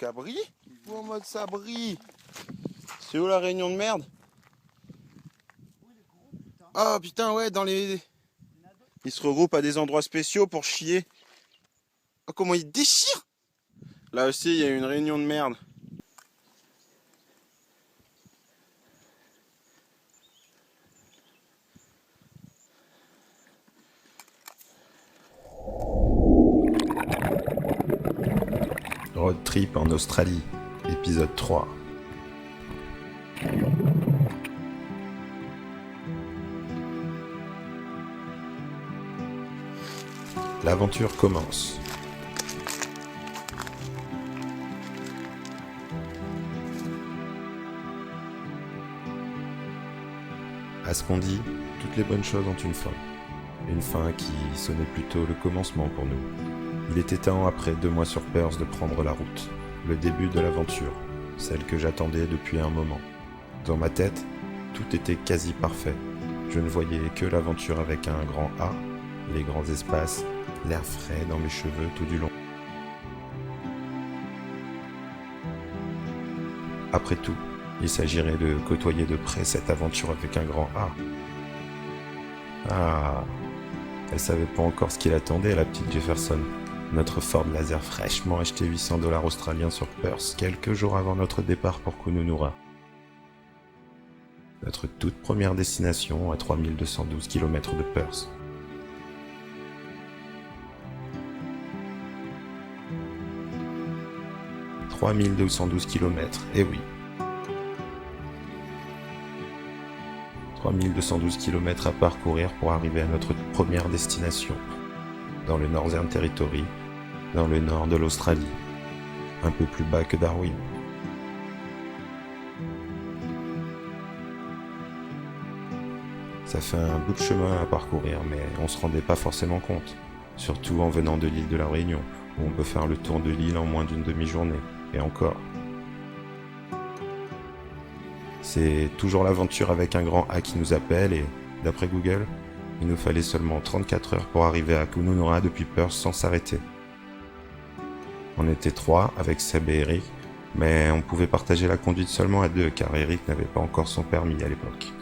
ça brille ou en mode ça brille? C'est où la réunion de merde? Oh putain, ouais, dans les... Ils se regroupent à des endroits spéciaux pour chier. Oh, comment ils déchirent! Là aussi, il y a une réunion de merde. Road trip en Australie, épisode 3. L'aventure commence. À ce qu'on dit, toutes les bonnes choses ont une fin. Une fin qui sonnait plutôt le commencement pour nous. Il était temps, après 2 mois sur Perth, de prendre la route. Le début de l'aventure, celle que j'attendais depuis un moment. Dans ma tête, tout était quasi parfait. Je ne voyais que l'aventure avec un grand A, les grands espaces, l'air frais dans mes cheveux tout du long. Après tout, il s'agirait de côtoyer de près cette aventure avec un grand A. Ah, elle savait pas encore ce qu'il attendait, la petite Jefferson. Notre Ford Laser fraîchement acheté 800 $ australiens sur Perth quelques jours avant notre départ pour Kununurra. Notre toute première destination à 3212 km de Perth. « 3212 km, eh oui. 3212 km à parcourir pour arriver à notre première destination, dans le Northern Territory, dans le nord de l'Australie, un peu plus bas que Darwin. Ça fait un bout de chemin à parcourir, mais on se rendait pas forcément compte, surtout en venant de l'île de la Réunion, où on peut faire le tour de l'île en moins d'une demi-journée, et encore. C'est toujours l'aventure avec un grand A qui nous appelle et, d'après Google, il nous fallait seulement 34 heures pour arriver à Kununurra depuis Perth sans s'arrêter. On était 3 avec Seb et Eric, mais on pouvait partager la conduite seulement à 2 car Eric n'avait pas encore son permis à l'époque.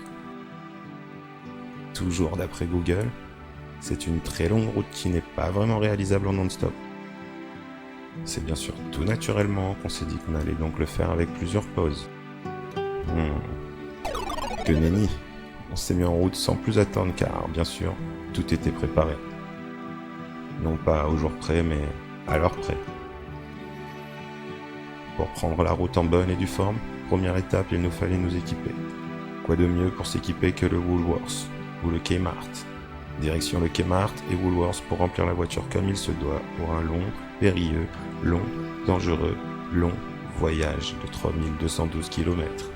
Toujours d'après Google, c'est une très longue route qui n'est pas vraiment réalisable en non-stop. C'est bien sûr tout naturellement qu'on s'est dit qu'on allait donc le faire avec plusieurs pauses. Que nenni! On s'est mis en route sans plus attendre car, bien sûr, tout était préparé. Non pas au jour près, mais à l'heure près. Pour prendre la route en bonne et due forme, première étape, il nous fallait nous équiper. Quoi de mieux pour s'équiper que le Woolworths ou le Kmart. Direction le Kmart et Woolworths pour remplir la voiture comme il se doit pour un long, périlleux, long, dangereux, long voyage de 3212 km.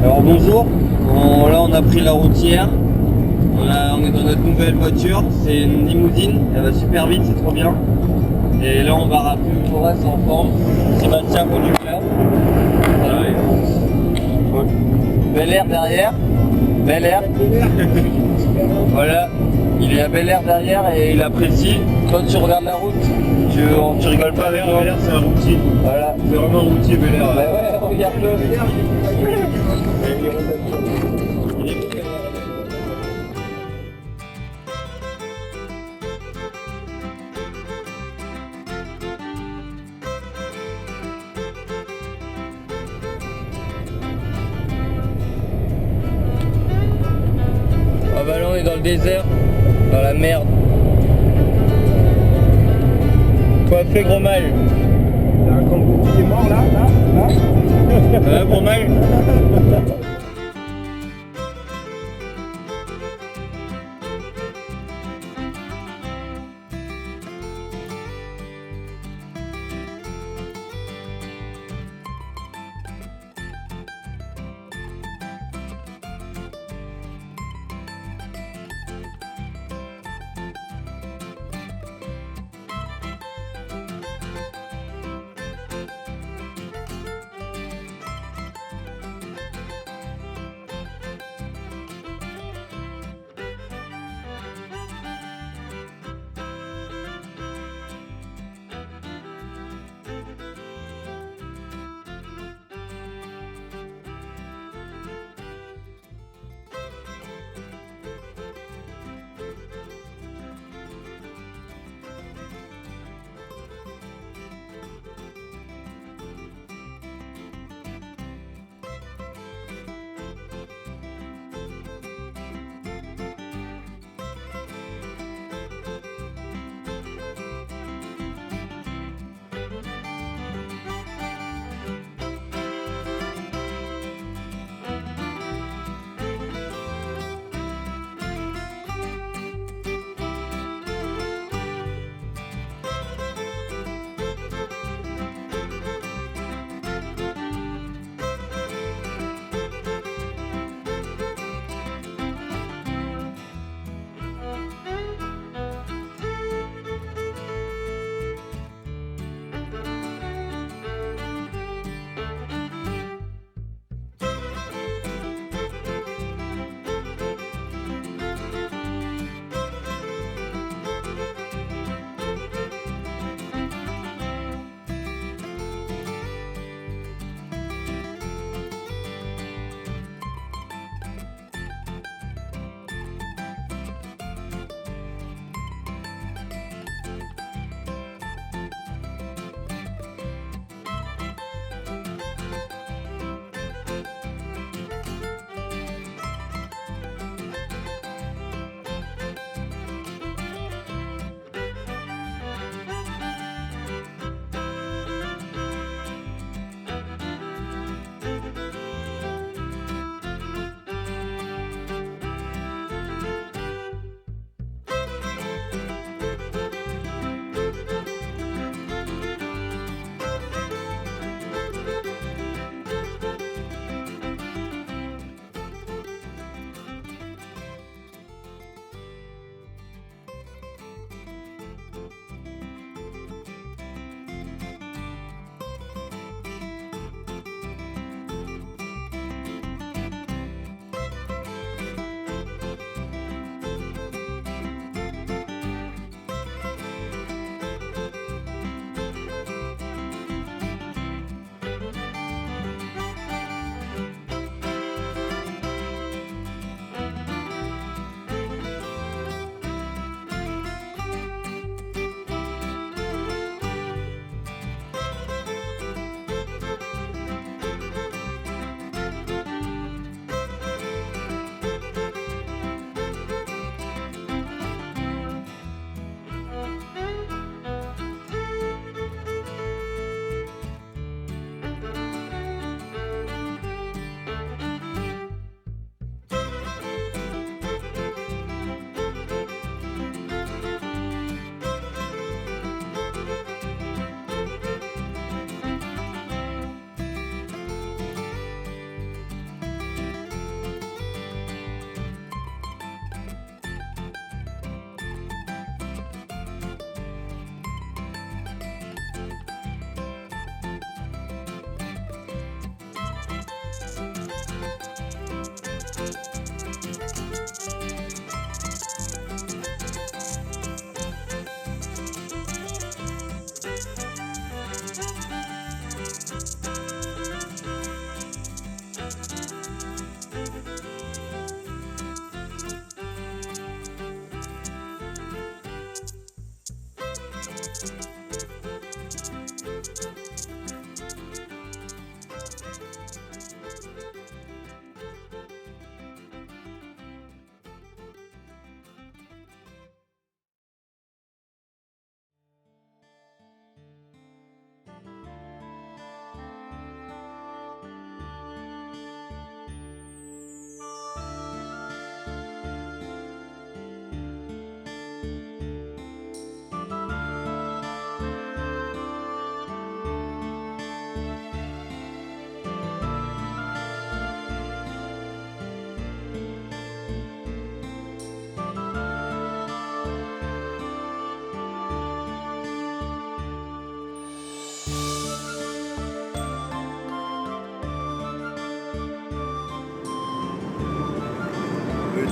Alors bonjour, là on a pris la routière, on est dans notre nouvelle voiture, c'est une limousine, elle va super vite, c'est trop bien. Et là on va rappeler le Forest en forme, Sébastien conducteur. Bel Air derrière, Bel Air. Voilà, il est à Bel Air derrière et il apprécie. Quand tu regardes la route, tu rigoles pas avec moi. Bel Air c'est un routier. Voilà. C'est vraiment un routier Bel Air. Bah ouais, regarde-le. Ah bah là on est dans le désert, dans la merde. Quoi fait gros mal? Il y a un kangourou qui est mort là. Ouais gros mal.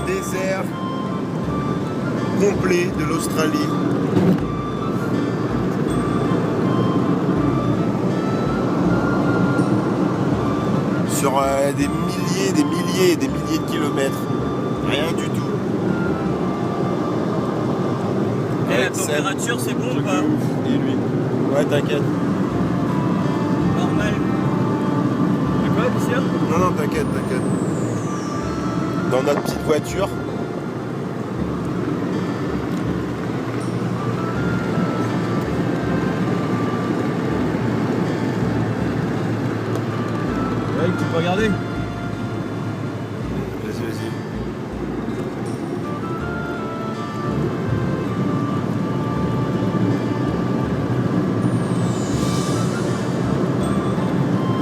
désert complet de l'Australie. Sur des milliers de kilomètres. Rien du tout. Et la Avec ça, température, c'est bon ou truc pas? de ouf. Et lui. Ouais, t'inquiète. Normal. C'est quoi, t'es sûr? Non, t'inquiète. Dans notre petite voiture. Ouais, tu peux regarder. Vas-y.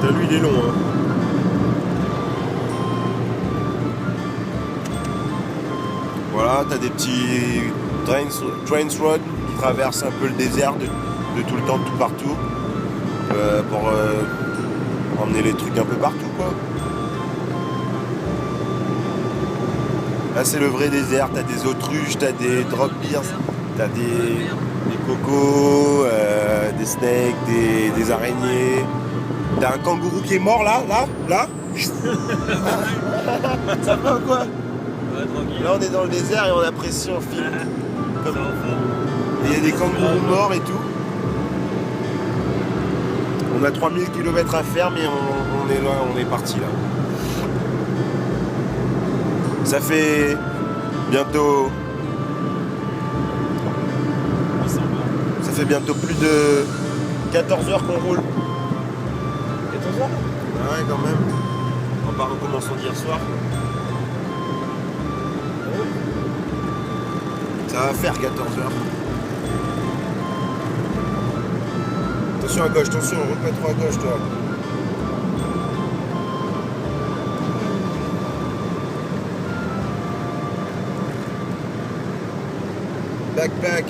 T'as lui, il est long, hein. Voilà, t'as des petits trains road qui traversent un peu le désert de tout le temps, de tout partout, pour emmener les trucs un peu partout, quoi. Là, c'est le vrai désert. T'as des autruches, t'as des drop bears, t'as des cocos, des snakes, des araignées. T'as un kangourou qui est mort là. Ça va ou quoi? Ouais, tranquille. Là, on est dans le désert et on apprécie, on filme. Comme... Ça va fort. Il y a des kangourous morts et tout. On a 3000 km à faire, mais on est là, on est parti là. Ça fait bientôt. Ça fait bientôt plus de 14 heures qu'on roule. 14 heures? Ah ouais, quand même. On part en commençant d'hier soir. Ça va faire 14 heures. Attention à gauche, attention, roule pas trop à gauche toi. Backpack.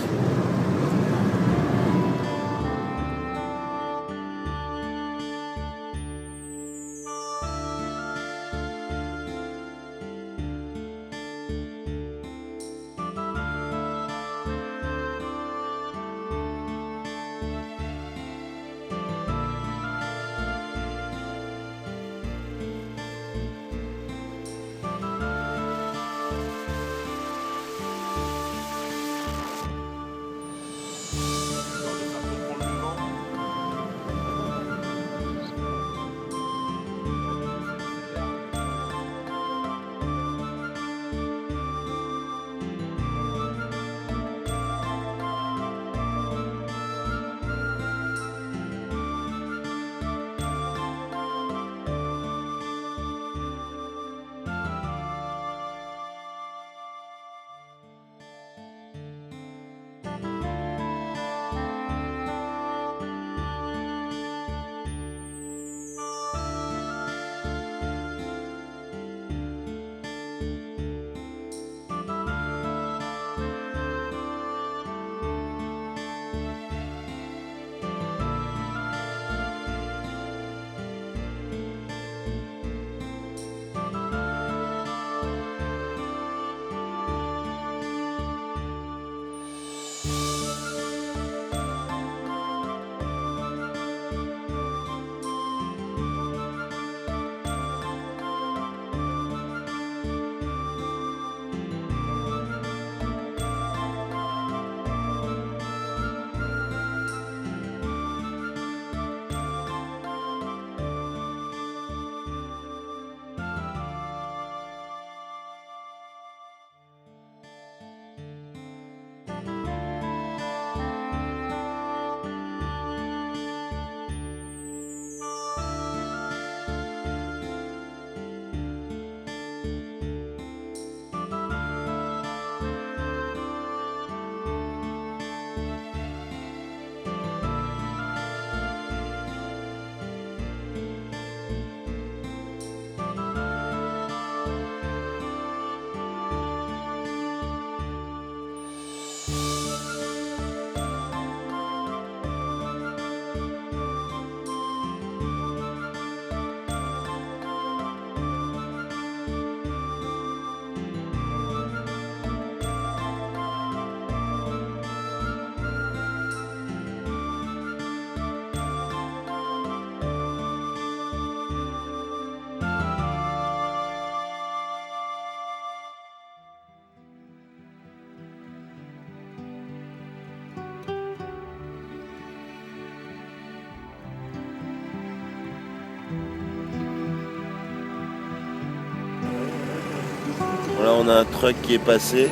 on a un truck qui est passé.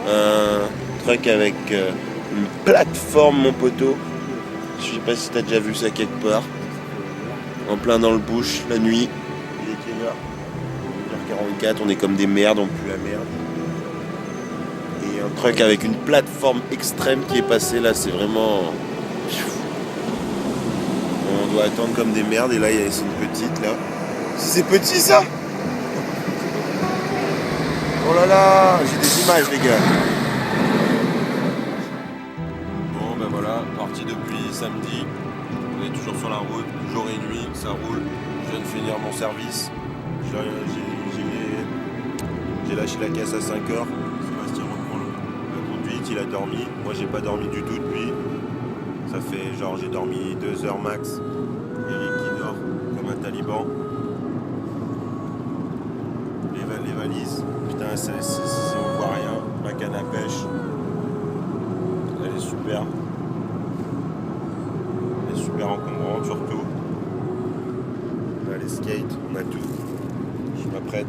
Un truck avec une plateforme, mon poteau. Je sais pas si t'as déjà vu ça quelque part. En plein dans le bush, la nuit. Il est quelle heure ? 1h44, on est comme des merdes, on pue la merde. Et un truck avec une plateforme extrême qui est passé là, c'est vraiment... On doit attendre comme des merdes et là c'est une petite là. C'est petit ça ? Oh là là, j'ai des images les gars. Bon ben voilà, parti depuis samedi. On est toujours sur la route, jour et nuit, ça roule. Je viens de finir mon service. J'ai lâché la caisse à 5h. Sébastien reprend la conduite, il a dormi. Moi j'ai pas dormi du tout depuis. Ça fait genre j'ai dormi 2 heures max. Eric qui dort comme un taliban. Les valises, putain on voit rien. Ma canne à pêche, elle est super. Elle est super encombrante surtout. On a les skates, on a tout. Je m'apprête